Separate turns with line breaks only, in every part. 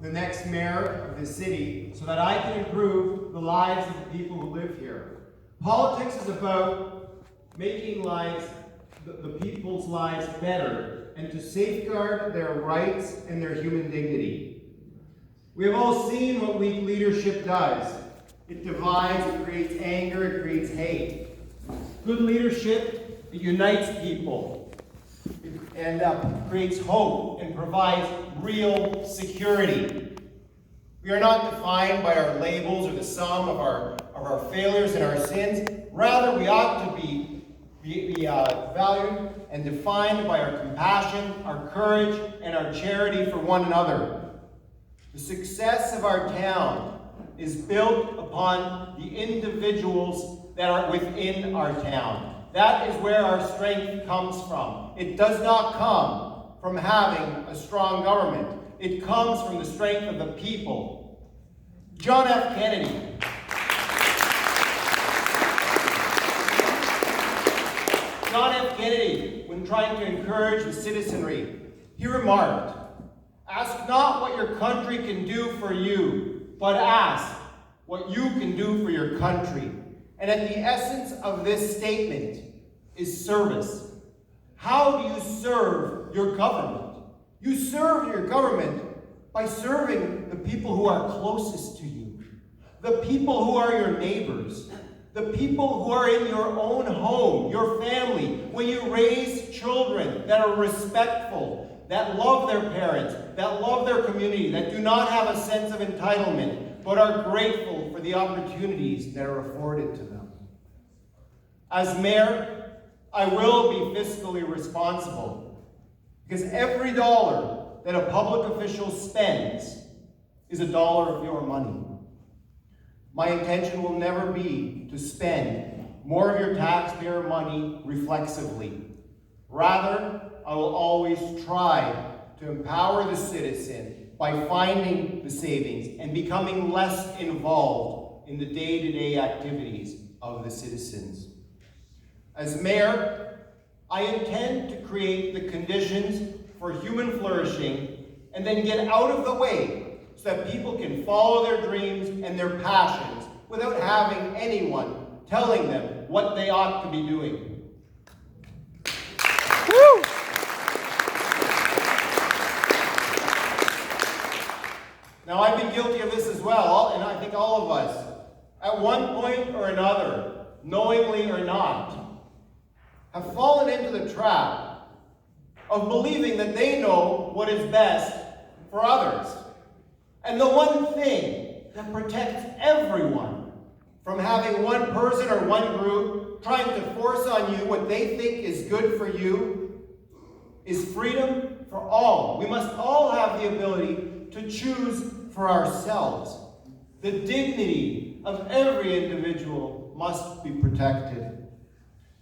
the next mayor of this city so that I can improve the lives of the people who live here. Politics is about making the people's lives better and to safeguard their rights and their human dignity. We have all seen what weak leadership does. It divides, it creates anger, it creates hate. Good leadership, it unites people and creates hope and provides real security. We are not defined by our labels or the sum of our failures and our sins. Rather, we ought to be valued and defined by our compassion, our courage, and our charity for one another. The success of our town is built upon the individuals that are within our town. That is where our strength comes from. It does not come from having a strong government. It comes from the strength of the people. John F. Kennedy. John F. Kennedy, when trying to encourage the citizenry, he remarked, "Ask not what your country can do for you, but ask what you can do for your country." And at the essence of this statement is service. How do you serve your government? You serve your government by serving the people who are closest to you, the people who are your neighbors, the people who are in your own home, your family. When you raise children that are respectful, that love their parents, that love their community, that do not have a sense of entitlement, but are grateful for the opportunities that are afforded to them. As mayor, I will be fiscally responsible because every dollar that a public official spends is a dollar of your money. My intention will never be to spend more of your taxpayer money reflexively. Rather, I will always try to empower the citizen by finding the savings and becoming less involved in the day-to-day activities of the citizens. As mayor, I intend to create the conditions for human flourishing and then get out of the way so that people can follow their dreams and their passions without having anyone telling them what they ought to be doing. Woo! Now, I've been guilty of this as well, and I think all of us, at one point or another, knowingly or not, have fallen into the trap of believing that they know what is best for others. And the one thing that protects everyone from having one person or one group trying to force on you what they think is good for you is freedom for all. We must all have the ability to choose for ourselves. The dignity of every individual must be protected,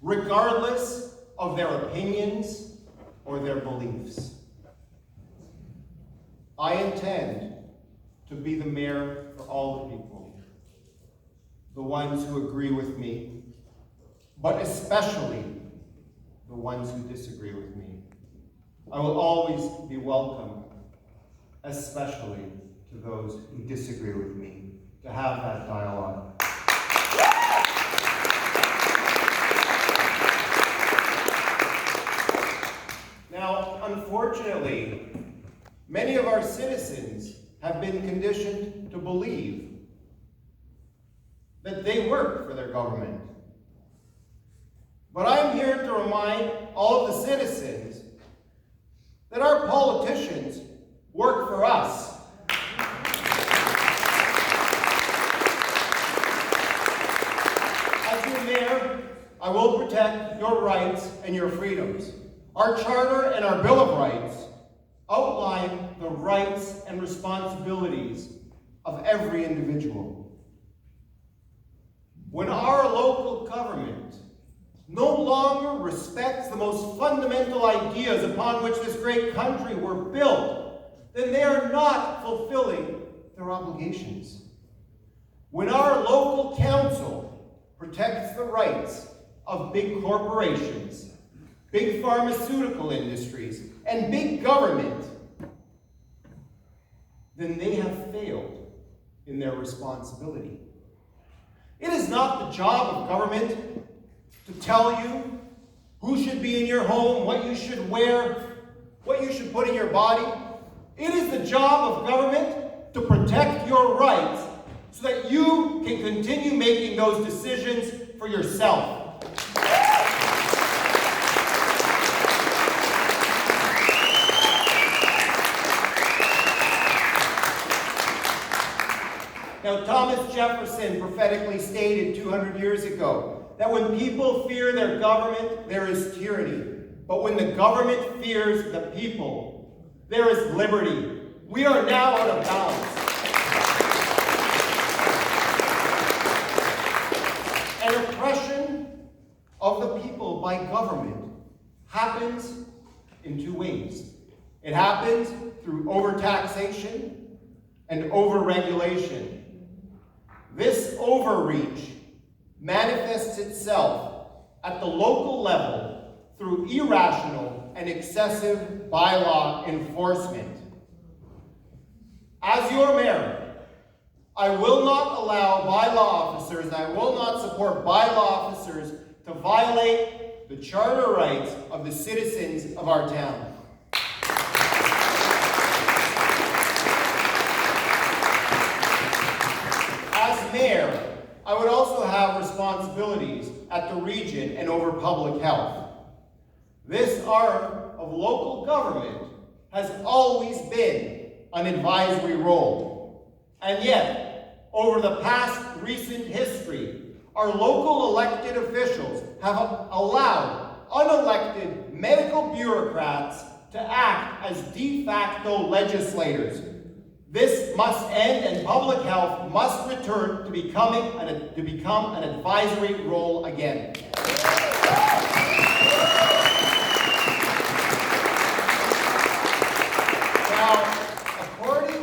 regardless of their opinions or their beliefs. I intend to be the mayor for all the people, the ones who agree with me, but especially the ones who disagree with me. I will always be welcome, especially to those who disagree with me, to have that dialogue. Now, unfortunately, many of our citizens have been conditioned to believe that they work for their government. But I'm here to remind all of the citizens that our politicians work for us. As your mayor, I will protect your rights and your freedoms. Our charter and our Bill of Rights outline the rights and responsibilities of every individual. When our local government no longer respects the most fundamental ideas upon which this great country were built, then they are not fulfilling their obligations. When our local council protects the rights of big corporations, big pharmaceutical industries, and big government, then they have failed in their responsibility. It is not the job of government to tell you who should be in your home, what you should wear, what you should put in your body. It is the job of government to protect your rights so that you can continue making those decisions for yourself. Now, Thomas Jefferson prophetically stated 200 years ago that when people fear their government, there is tyranny. But when the government fears the people, there is liberty. We are now out of balance. An oppression of the people by government happens in two ways. It happens through overtaxation and overregulation. This overreach manifests itself at the local level through irrational and excessive bylaw enforcement. As your mayor, I will not allow bylaw officers, and I will not support bylaw officers to violate the charter rights of the citizens of our town. As mayor, I would also have responsibilities at the region and over public health. This arm of local government has always been an advisory role. And yet, over the past recent history, our local elected officials have allowed unelected medical bureaucrats to act as de facto legislators. This must end, and public health must return to become an advisory role again. Now, according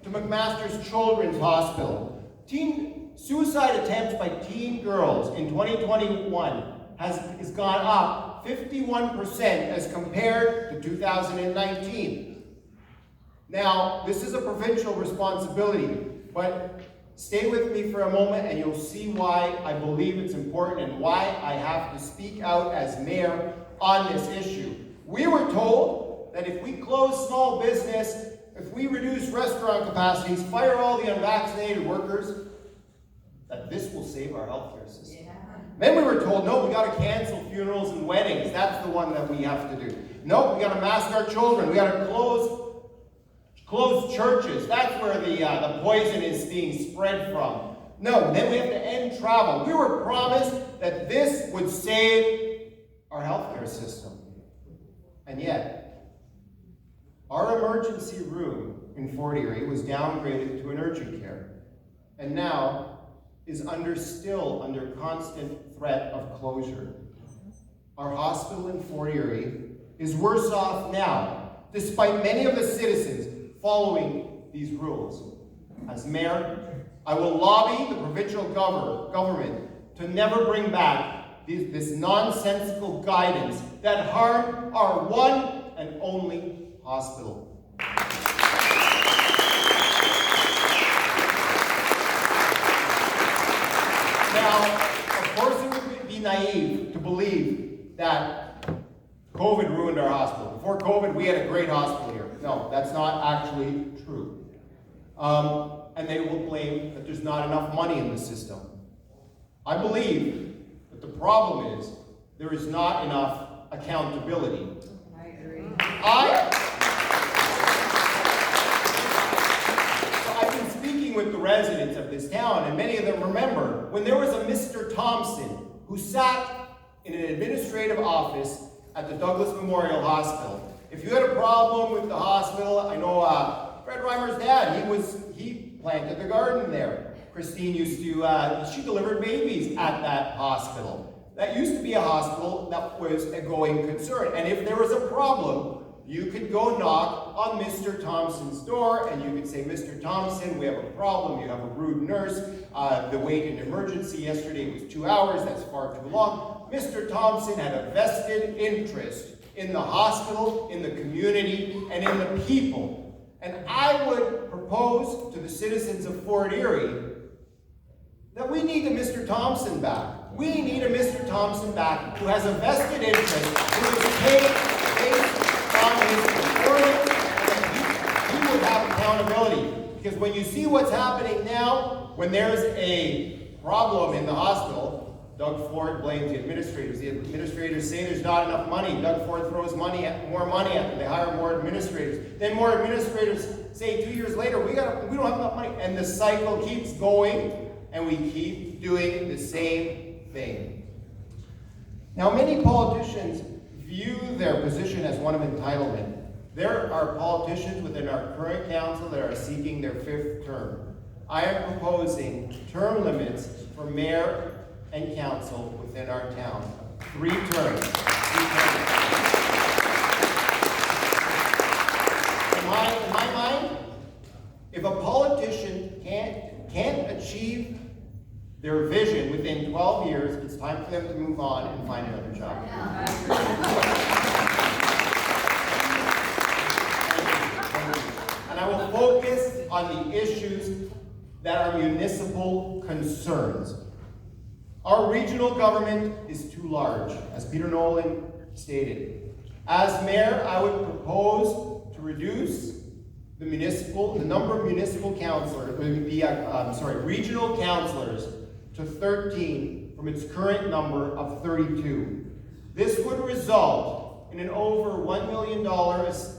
to McMaster's Children's Hospital, teen suicide attempts by teen girls in 2021 has gone up 51% as compared to 2019. Now, this is a provincial responsibility, but stay with me for a moment and you'll see why I believe it's important and why I have to speak out as mayor on this issue. We were told that if we close small business, if we reduce restaurant capacities, fire all the unvaccinated workers, that this will save our healthcare system. Yeah. Then we were told, no, we got to cancel funerals and weddings. That's the one that we have to do. No, we got to mask our children. We got to close churches. That's where the poison is being spread from. No, then we have to end travel. We were promised that this would save our healthcare system. And yet, our emergency room in Fort Erie was downgraded to an urgent care, and now is still under constant threat of closure. Our hospital in Fort Erie is worse off now, despite many of the citizens following these rules. As mayor, I will lobby the provincial government to never bring back this nonsensical guidance that harmed our one and only hospital. Now, of course, it would be naive to believe that COVID ruined our hospital. Before COVID, we had a great hospital here. No, that's not actually true. And they will blame that there's not enough money in the system. I believe that the problem is there is not enough accountability.
I agree.
I've been speaking with the residents of this town, and many of them remember when there was a Mr. Thompson who sat in an administrative office at the Douglas Memorial Hospital. If you had a problem with the hospital, I know Fred Reimer's dad, he planted the garden there. Christine used to, she delivered babies at that hospital. That used to be a hospital that was a going concern. And if there was a problem, you could go knock on Mr. Thompson's door and you could say, Mr. Thompson, we have a problem. You have a rude nurse. The wait in emergency yesterday was 2 hours. That's far too long. Mr. Thompson had a vested interest in the hospital, in the community, and in the people. And I would propose to the citizens of Fort Erie that we need a Mr. Thompson back. We need a Mr. Thompson back who has a vested interest, who is paid based on his performance, and that he would have accountability. Because when you see what's happening now, when there's a problem in the hospital, Doug Ford blames the administrators. The administrators say there's not enough money. Doug Ford throws more money at them. They hire more administrators. Then more administrators say 2 years later, we don't have enough money. And the cycle keeps going, and we keep doing the same thing. Now, many politicians view their position as one of entitlement. There are politicians within our current council that are seeking their 5th term. I am proposing term limits for mayor and council within our town. 3 terms. In my mind, if a politician can't achieve their vision within 12 years, it's time for them to move on and find another job. And I will focus on the issues that are municipal concerns. Our regional government is too large, as Peter Nolan stated. As mayor, I would propose to reduce the number of municipal councilors, regional councilors to 13 from its current number of 32. This would result in an over $1 million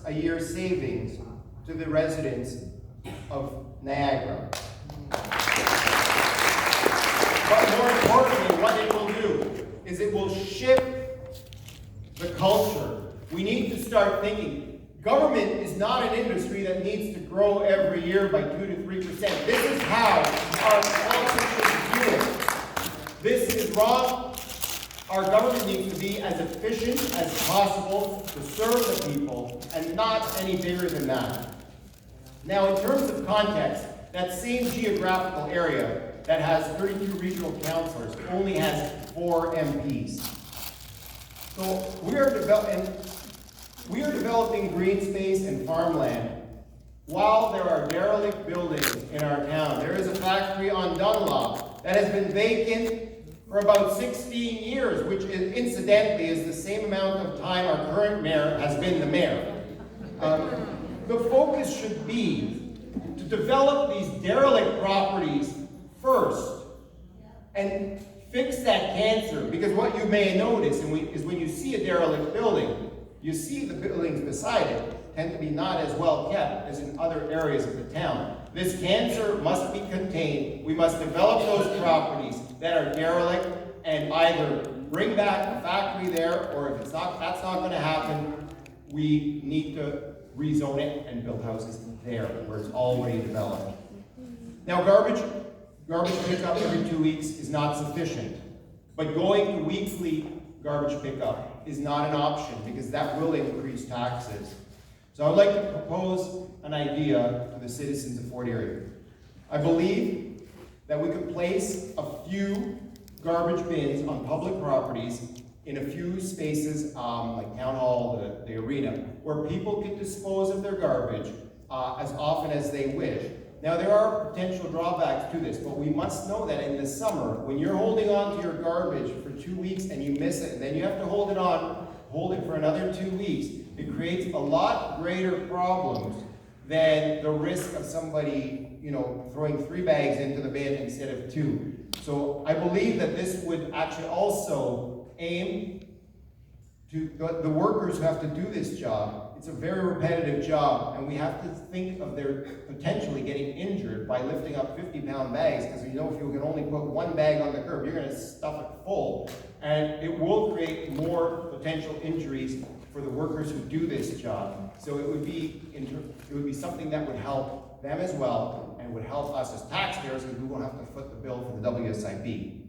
a year savings to the residents of Niagara. But more importantly, what it will do is it will shift the culture. We need to start thinking. Government is not an industry that needs to grow every year by 2 to 3%. This is how our politicians view it. This is wrong. Our government needs to be as efficient as possible to serve the people, and not any bigger than that. Now, in terms of context, that same geographical area that has 32 regional councilors only has 4 MPs. So we are developing green space and farmland while there are derelict buildings in our town. There is a factory on Dunlop that has been vacant for about 16 years, which incidentally is the same amount of time our current mayor has been the mayor. The focus should be to develop these derelict properties first and fix that cancer, because what you may notice is when you see a derelict building, you see the buildings beside it tend to be not as well kept as in other areas of the town. This cancer must be contained. We must develop those properties that are derelict and either bring back a factory there, or if that's not going to happen, we need to rezone it and build houses there where it's already developed. Now, garbage pickup every 2 weeks is not sufficient, but going to weekly garbage pickup is not an option, because that will increase taxes. So I would like to propose an idea to the citizens of Fort Erie. I believe that we could place a few garbage bins on public properties in a few spaces, like Town Hall, the arena, where people can dispose of their garbage as often as they wish. Now, there are potential drawbacks to this, but we must know that in the summer, when you're holding on to your garbage for 2 weeks and you miss it, and then you have to hold it for another 2 weeks, it creates a lot greater problems than the risk of somebody, throwing 3 bags into the bin instead of 2. So I believe that this would actually also aim to the workers who have to do this job. It's a very repetitive job, and we have to think of their potentially getting injured by lifting up 50-pound bags, because if you can only put 1 bag on the curb, you're going to stuff it full, and it will create more potential injuries for the workers who do this job. So it would be something that would help them as well, and would help us as taxpayers, because we won't have to foot the bill for the WSIB.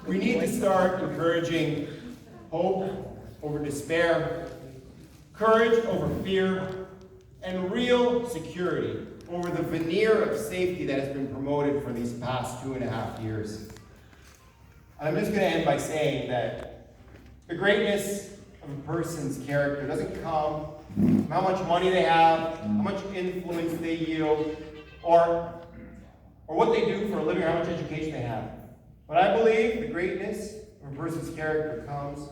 We need to start encouraging hope over despair, courage over fear, and real security over the veneer of safety that has been promoted for these past 2.5 years. And I'm just going to end by saying that The greatness of a person's character doesn't come from how much money they have, how much influence they yield, or what they do for a living, or how much education they have. But I believe the greatness of a person's character comes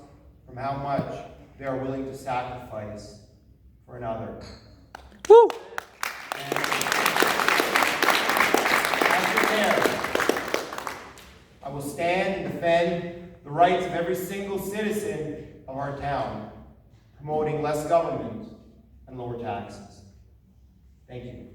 from how much they are willing to sacrifice for another.
Woo!
And as the mayor, I will stand and defend the rights of every single citizen of our town, promoting less government and lower taxes. Thank you.